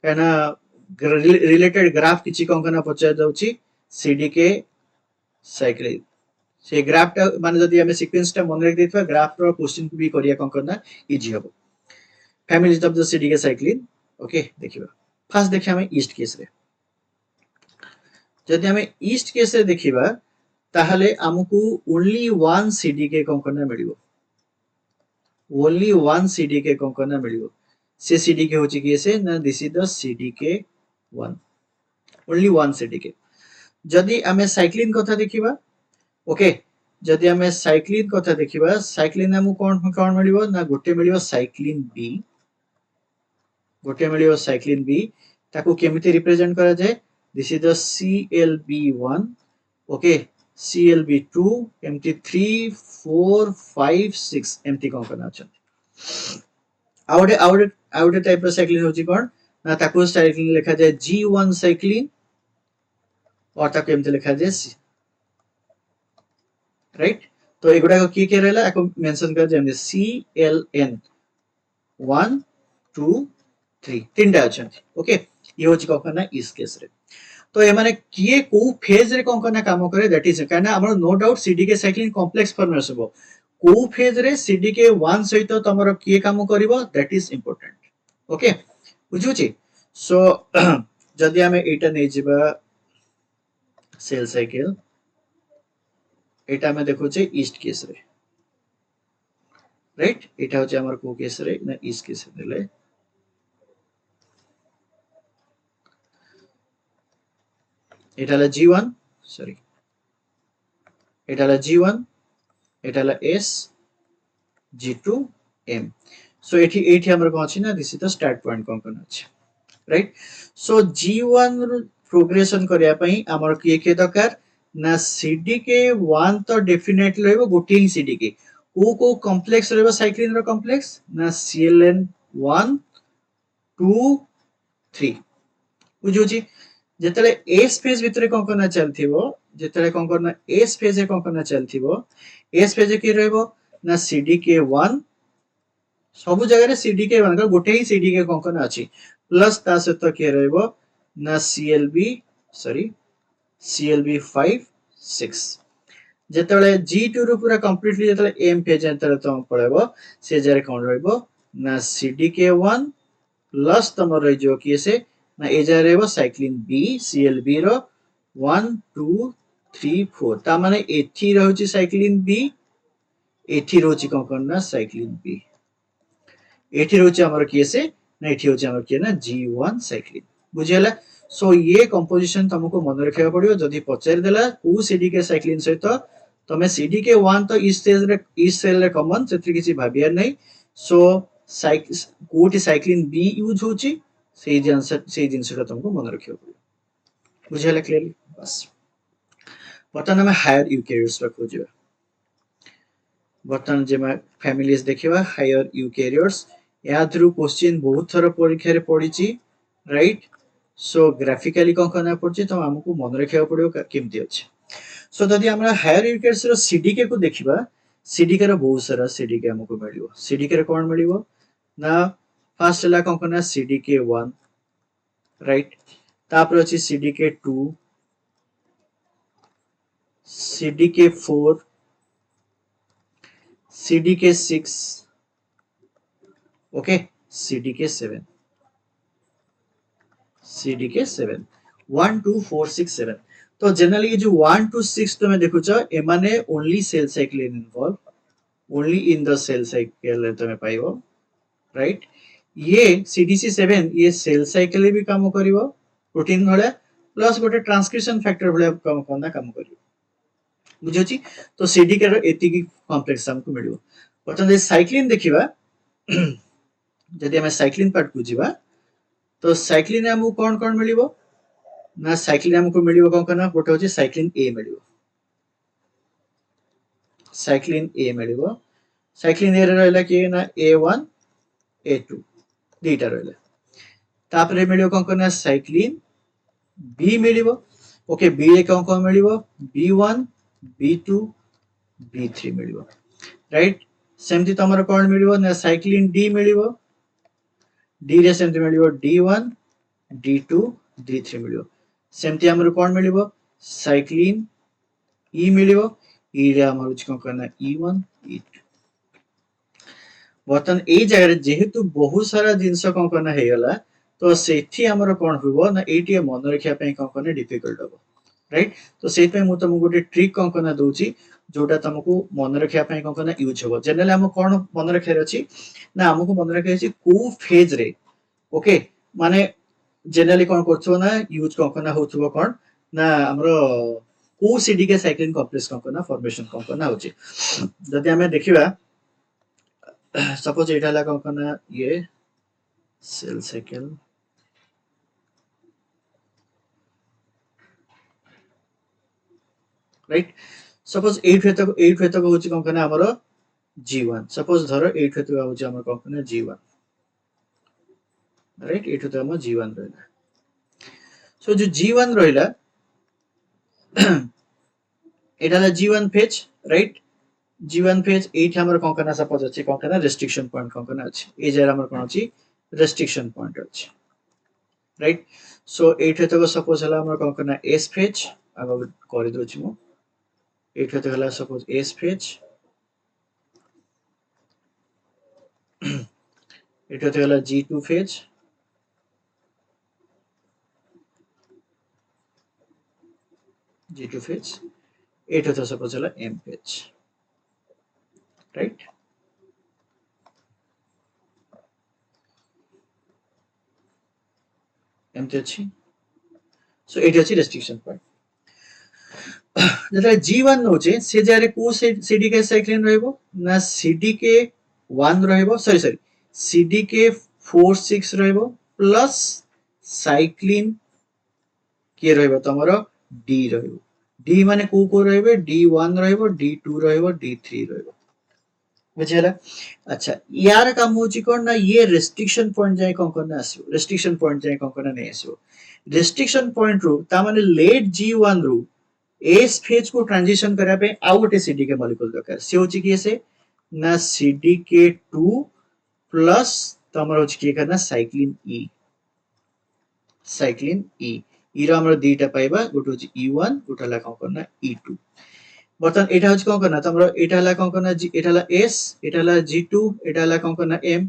काना रिलेटेड ग्राफ किछि कोन करना पचा जाउची CDK साइक्लिन से ग्राफ टा माने जदी हमें सीक्वेंस टा मन रख देथवा ग्राफ रो क्वेश्चन भी करिया कोन करना इजी हबो families of the CDK cyclin okay देखिबा फर्स्ट देखि हमें ईस्ट केस रे जदी हमें ईस्ट केस रे देखिबा ताहले हमकु ओनली वन CDK कोन करना मिलिबो ओनली वन CDK कोन करना मिलिबो से CDK होची कि से ना this is the CDK1 only one CDK जदी हमें साइक्लिन कथा देखिबा ओके जदी हमें साइक्लिन कथा देखिबा साइक्लिन हमु कोन मिलिबो ना गोटे मिलिबो साइक्लिन B ताको केमिति रिप्रेजेंट करा जाय this is the CLB1 okay CLB2 empty 3 4 5 6 empty कोन करना छ आउटे टाइप रो साइक्लिन होची कोन ना ताको साइक्लिन लिखा जाय G1 साइक्लिन और ताको एमते लिखा जाय राइट तो एगुडा को की रहला एको मेंशन कर जेम CLN 1 2 3 तीनटा अछि ओके ये होची कोन ना इस केस रे तो एमाने किए को फेज रे कोन करना काम करे दैट इज काना हमर no doubt CDK cyclin complex formation हो को फेज रे सीडीके 1 सहित तमरो किए काम करिवो दैट इज इंपोर्टेंट ओके बुझुची सो जदि हमें एटा नै जिबा सेल साइकिल एटा में देखो जे ईस्ट केस रे राइट एटा होचे हमर को केस रे ना ईस्ट केस रे ले एटा ला G1 सॉरी एटा ला G1 एटा ला S G2 M सो एठी हमर को अछि ना this is the start point कोन कोन अछि राइट सो G1 प्रोग्रेशन करिया पई हमर के दरकार ना सीडीके 1 तो डेफिनेटली रहबो गोटे ही सीडीके को कॉम्प्लेक्स रहबो साइक्लिन रो कॉम्प्लेक्स ना CLN1 2 3 बुझुची जेतले एस फेज भितरे कोन करना चलथिबो जेतले कोन करना एस फेज कोन करना चलथिबो एस फेज के रहबो ना सीडीके 1 सब जगह रे सीडीके 1 का गोटे ही सीडीके कोन करना अछि प्लस ता सहित के रहबो ना CLB 5 6 जेतले G2 रो पूरा कंप्लीटली जेतले एम फेज जेतले तुम पळेबो से जरे कोन रहबो ना सीडीके 1 प्लस तुम रहि जो कि से ना ए जा रहबो साइक्लिन बी CLB रो 1 2 3 4 ता माने एथि रहउची साइक्लिन बी एथि रहउची कोन करना साइक्लिन बी एथि रहउची हमर कि से ना एथि होची हमर कि ना G1 साइक्लिन बुझियला सो ये कंपोजिशन तुमको मन रखिया पड़ियो जदी पचार देला को सीडीके साइक्लिन सहित तमे सीडीके 1 तो इस सेल रे कॉमन सेत्री किछि भाबिया नै सो कोटी साइक्लिन बी यूज होची से जिनसटा तुमको मन रखियो पड़ियो बुझियला क्लियरली बस बर्तन हम हायर यूकैरियोट्स रा खोजिबा बर्तन जेमा फैमिलीज देखिबा हायर यूकैरियोट्स या थ्रू क्वेश्चन बहुत थर परीक्षा रे पडिची राइट सो ग्राफिकली कोन करना पड़ची तो हमको मन रखिया पड़ियो केमती अछि सो जदि हमरा हायर यूकैरियोट्स रो सीडीके को देखिबा सीडीके रो बहुत सारा सीडीके हमको मिलियो सीडीके रो कोन मिलियो ना फर्स्ट ला कोन करना सीडीके 1 राइट तापर अछि CDK 2 CDK 4 CDK 6 okay CDK 7 CDK 7 1 2 4 6 7 तो जनरली ये जो 1 to 6 तो मैं देखो छ एमाने only cell cycle involve only in the cell cycle तो मैं पाइबो राइट ये सीडीसी 7 ये सेल साइकिल भी काम करिवो प्रोटीन भले प्लस गोटे ट्रांसक्रिप्शन फैक्टर भले काम करना काम करिवो बुझोची तो सीडीके रो एति की कॉम्प्लेक्स हमको मिलियो बर्तन साइक्लिन देखिबा जदि हम साइक्लिन पार्ट को जिबा तो साइक्लिन हमको कोन कोन मिलिबो ना साइक्लिन हमको मिलिबो कोन करना गोटे होची साइक्लिन ए मिलिबो साइक्लिन ए मिलिबो साइक्लिन ए रहला कि ना A1 A2 दीटा रहला तापरे मिलियो कोन करना साइक्लिन बी मिलिबो ओके बी ए कोन कोन मिलिबो B1 B2 B3 मिलिबो राइट सेमति तमरो कोन मिलिबो ना साइक्लिन डी मिलिबो डी रे सेमति मिलिबो D1 D2 D3 मिलिबो सेमति हमरो कोन मिलिबो साइक्लिन ई मिलिबो ई रे हमरो कोन करना E1 E2 बर्तन ए जगह रे जेहेतु बहुत सारा जिंस कोन करना हे गला तो सेठी हमरो कोन होबो ना एटी मन रखिया पई कोन करना डिफिकल्ट होबो राइट तो सेट पे मु तुमको गोटे ट्रिक कोन करना दोची जोटा तुमको मन रखिया पई कोन करना यूज होबो जनरली हम कोन मन रखिया अछि ना हमको मन रखिया अछि को फेज रे ओके माने जनरली कोन करछो ना यूज कोन करना होथबो कोन ना हमरो को सीडीके साइक्लिन कॉम्प्लेक्स कोन करना फॉर्मेशन कोन करना होची जदि हमें देखिबा सपोज एटा ला कोन करना ये सेल साइकिल राइट सपोज 8 तक होची कोन करना हमरो G1 सपोज धरो 8 तक होची हमर कोन करना G1 राइट 8 तक हम G1 रहला सो जो G1 रहला एटा ला G1 phase right G1 phase 8 हमर कोन करना सपोज अछि कोन करना रेस्ट्रिक्शन पॉइंट कोन करना अछि ए जरा हमर कोन अछि रेस्ट्रिक्शन पॉइंट अछि राइट सो एठे तक सपोज हला हमर कोन करना एस फेज अब कर दोछि मु एठे तक हला सपोज एस फेज एठे तक हला G2 फेज G2 फेज एठे तक सपोज हला M फेज राइट एमती अछि सो एठी अछि रेस्ट्रिक्शन पॉइंट जेतले G1 नउचे से जारे को CDK साइक्लिन रहइबो ना CDK 1 रहइबो सॉरी CDK 4 6 रहइबो प्लस साइक्लिन के रहइबो तमरो D रहइबो D माने को रहइबो D1 रहइबो D2 रहइबो D3 रहइबो बुझियला अच्छा यार काम होची कोन ना ये रेस्ट्रिक्शन पॉइंट जाय कोन करना आसीबो रेस्ट्रिक्शन पॉइंट जाय कोन करना नै आसीबो रेस्ट्रिक्शन पॉइंट रो ता माने late G1 rho S phase को ट्रांजिशन करा पे आउ गोटे सीडीके मॉलिक्यूल दरकार से होची कि से ना CDK2 प्लस तमर होची कि करना साइक्लिन E इरा हमर दीटा पाइबा गोटे होची E1 गोटे ला कोन करना E2 बर्तन एटा होची कोन करना तमरो एटा ला कोन करना एटा ला S एटा ला G2 एटा ला कोन करना M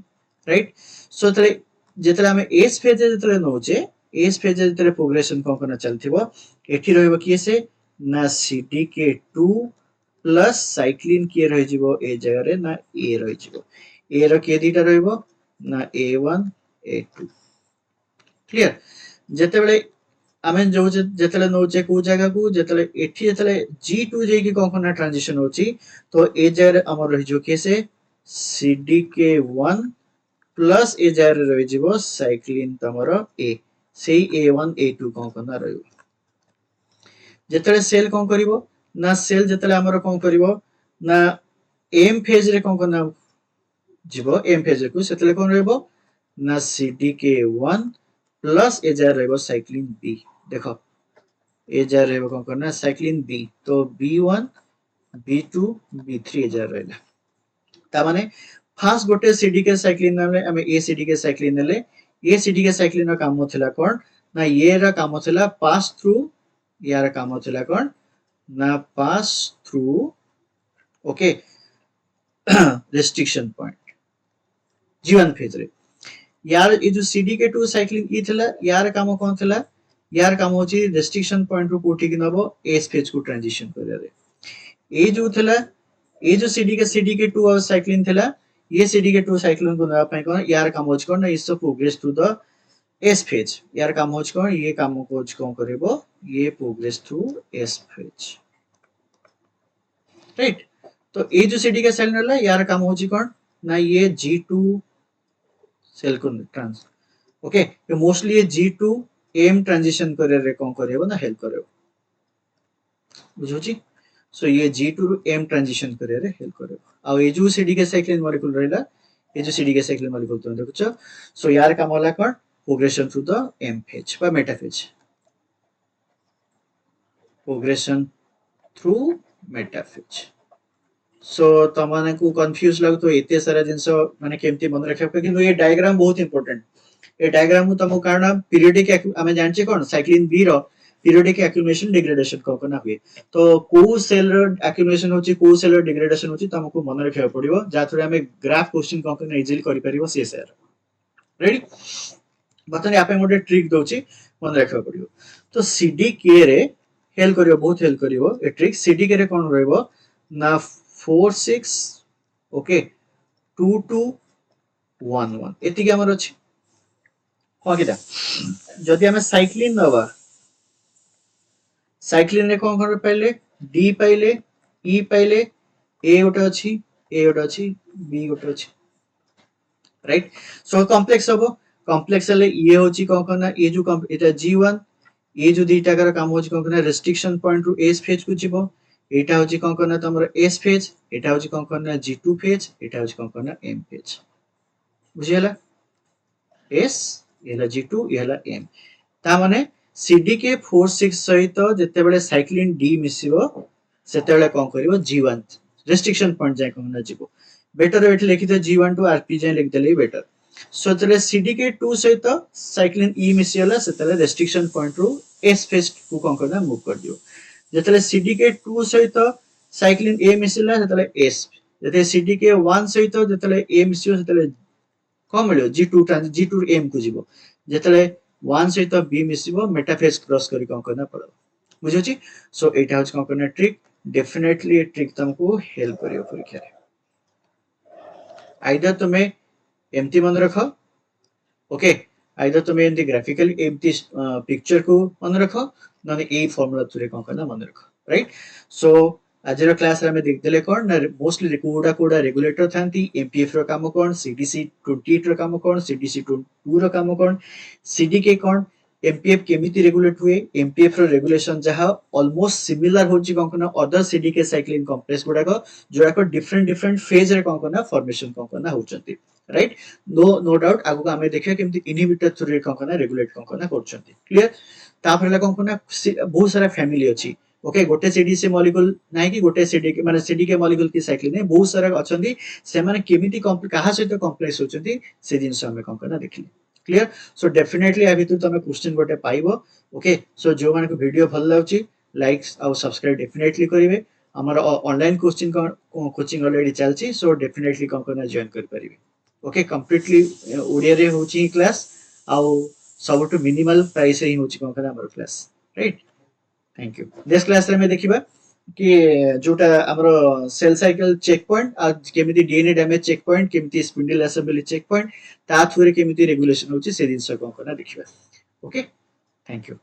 राइट सो तले जेतले हम एस फेज जेतले नउचे एस फेज जेतले प्रोग्रेशन कोन करना चलथिबो एठी रहइबो कि से ना CDK2 प्लस साइक्लिन के रहि जिवो ए जगह रे ना ए रहि जिवो ए रो के दीटा रहइबो ना A1 A2 क्लियर जेते बेले आमे जो जेतले नउचे को जगह को जेतले एठी जेतले G2 जे की कोन करना ट्रांजिशन होची तो ए जगह रे हमर रहि जो के से CDK1 प्लस ए जगह रे रहि जिवो साइक्लिन तमरो A सेही A1 A2 कोन करना रहइबो जेतले सेल कोन करिवो ना सेल जेतले हमर कोन करिवो ना एम फेज रे कोन करना जिवो एम फेज को सेतले कोन रहइबो ना CDK1 प्लस ए जगह रहइबो साइक्लिन B देखो ए जगह रहइबो कोन करना साइक्लिन B तो B1 B2 B3 ए जगह रहइला ता माने फास्ट गोटे CDK साइक्लिन नामे हम ए CDK साइक्लिन नेले ए CDK साइक्लिन रो काम होथिला कोन ना ये रा काम होथिला पास थ्रू यार काम होथिला कोन ना pass through okay restriction point G1 phase रे यार ए जो CDK2 साइक्लिन ई थिला यार काम कोन थिला यार काम होची रेस्ट्रिक्शन पॉइंट रो कोठी कि नबो एस फेज को ट्रांजिशन करे रे ए जो थिला ए जो CDK2 और साइक्लिन थिला ये CDK2 साइक्लिन को ना पाए कोन यार काम होच cone is progress through the S phase यार काम होच कोन ये काम को कोन करेबो ये progress through S phase right तो ए जो CDK सेल नेला यार काम होची कोन ना ये G2 सेल को ट्रांस ओके ये मोस्टली ये G2 एम ट्रांजिशन करे रे कोन करेबो ना हेल्प करेबो बुझोची सो ये G2 रो एम ट्रांजिशन करे रे हेल्प करेबो आ ये जो CDK साइक्लिन मॉलिक्यूल रहला ये जो CDK साइक्लिन मॉलिक्यूल तो देखुछ सो यार काम होला कोन progression through the M phase बा metaphase progression through metaphase so तमाने को कंफ्यूज लागो तो एते सारा जिंस माने केमती मन रखा किंतु ये डायग्राम बहुत इंपोर्टेंट ए डायग्राम तमो कारण पीरियोडिक आमे जानचे कोन साइक्लिन बी रो पीरियोडिक एक्युमुलेशन डिग्रेडेशन कोना हुए तो को सेल रो एक्युमुलेशन होची को सेल रो डिग्रेडेशन होची तमको मन रखा पड़िबो जा थोड़े हमें ग्राफ क्वेश्चन कोना इजीली करि परिबो से सर रेडी बतने आपे मोटे ट्रिक दोची मन रखा पड़िबो तो CDK रे हेल्प करियो बहुत हेल्प करियो ए ट्रिक CDK रे कोन रहइबो ना 4 6 ओके 2 2 1 1 एतिके हमर अछि हो किदा जदि हमें साइक्लिन नबा साइक्लिन रे कोन कर पहले D पहले E पहले A गोटे अछि B गोटे अछि राइट सो कॉम्प्लेक्स हबो कॉम्प्लेक्स ले ये होची कोन करना ए जो एटा G1 ये जो दीटा कर काम होची कोन करना restriction point rho S phase को जिवो एटा होची कोन करना तमरो एस फेज एटा होची कोन करना G2 फेज एटा होची कोन करना M फेज बुझियला S एला G2 एला M ता माने CDK 4 6 सहित जते बेले साइक्लिन D मिसिबो सेते बेले कोन करिवो G1 रेस्ट्रिक्शन पॉइंट जाय कोन जिवो बेटर एठी लिखि दे G1 टू RP जाय लिख देले बेटर सो जतले CDK2 सहित साइक्लिन E मिसिगला सेतले रेस्ट्रिक्शन पॉइंट रु S फेज को कौन करना मूव कर दियो जतले CDK2 सहित साइक्लिन A मिसिला सेतले S जते CDK1 सहित जतले A मिसियो सेतले कौन मिलियो G2 M को जीवो जतले 1 सहित B मिसिबो मेटाफेज क्रॉस करी कौन करना पड़ो बुझोची सो एटा होच कौन करना ट्रिक डेफिनेटली ट्रिक तुमको हेल्प करियो परीक्षा रे आइदर तुमे एमती मन रख ओके आइदर तुम एमती ग्राफिकली एमती पिक्चर को मन रख ना ए फॉर्मूला थ्रू कौन करना मन रख राइट सो आज क्लास रे देख देले कोन ना मोस्टली कोडा कोडा रेगुलेटर थांती एमपीएफ रो काम कोन सीडीसी 28 रो काम कोन सीडीसी 2 रो काम कोन सीडीके कोन एमपीएफ केमिति रेगुलेट हुए एमपीएफ रो रेगुलेशन जहा ऑलमोस्ट सिमिलर होची कोन करना अदर सीडीके साइक्लिन कॉम्प्लेक्स गुडा को जोडा को डिफरेंट डिफरेंट फेज रे कोन करना फॉर्मेशन कोन करना होचंती राइट नो डाउट आगु आमे देखिया केमति इनहिबिटर थ्रू कोन करना रेगुलेट कोन करना करचंती क्लियर तापरला कोन करना बहुत सारा फैमिली अछि ओके गोटे सीडीसी मॉलिक्यूल नाही कि गोटे सीडीके माने सीडीके मॉलिक्यूल की साइक्लिन ने बहुत सारा अछंती से माने केमिति कहा सहित कॉम्प्लेक्स होचंती से जिंस हमें कोन करना देखली क्लियर सो डेफिनेटली आ भितर तमे क्वेश्चन गोटे पाइबो ओके सो जो माने को वीडियो भल लागछि लाइक और सब्सक्राइब डेफिनेटली करिवे हमर ऑनलाइन क्वेश्चन कोचिंग ऑलरेडी चलछि सो डेफिनेटली कोन करना जॉइन कर परिवे ओके कंप्लीटली ओडिया रे होची क्लास आउ सबटु मिनिमल प्राइस रे होची कोन करना हमर class right thank you next class रे में देखिबा कि जोटा हमर सेल साइकिल चेक पॉइंट आ केमिति डीएनए डैमेज चेक पॉइंट केमिति स्पिंडल असेंबली चेक पॉइंट ता थ्रू रे केमिति रेगुलेशन होची से दिन से कोन करना देखिबा ओके थैंक यू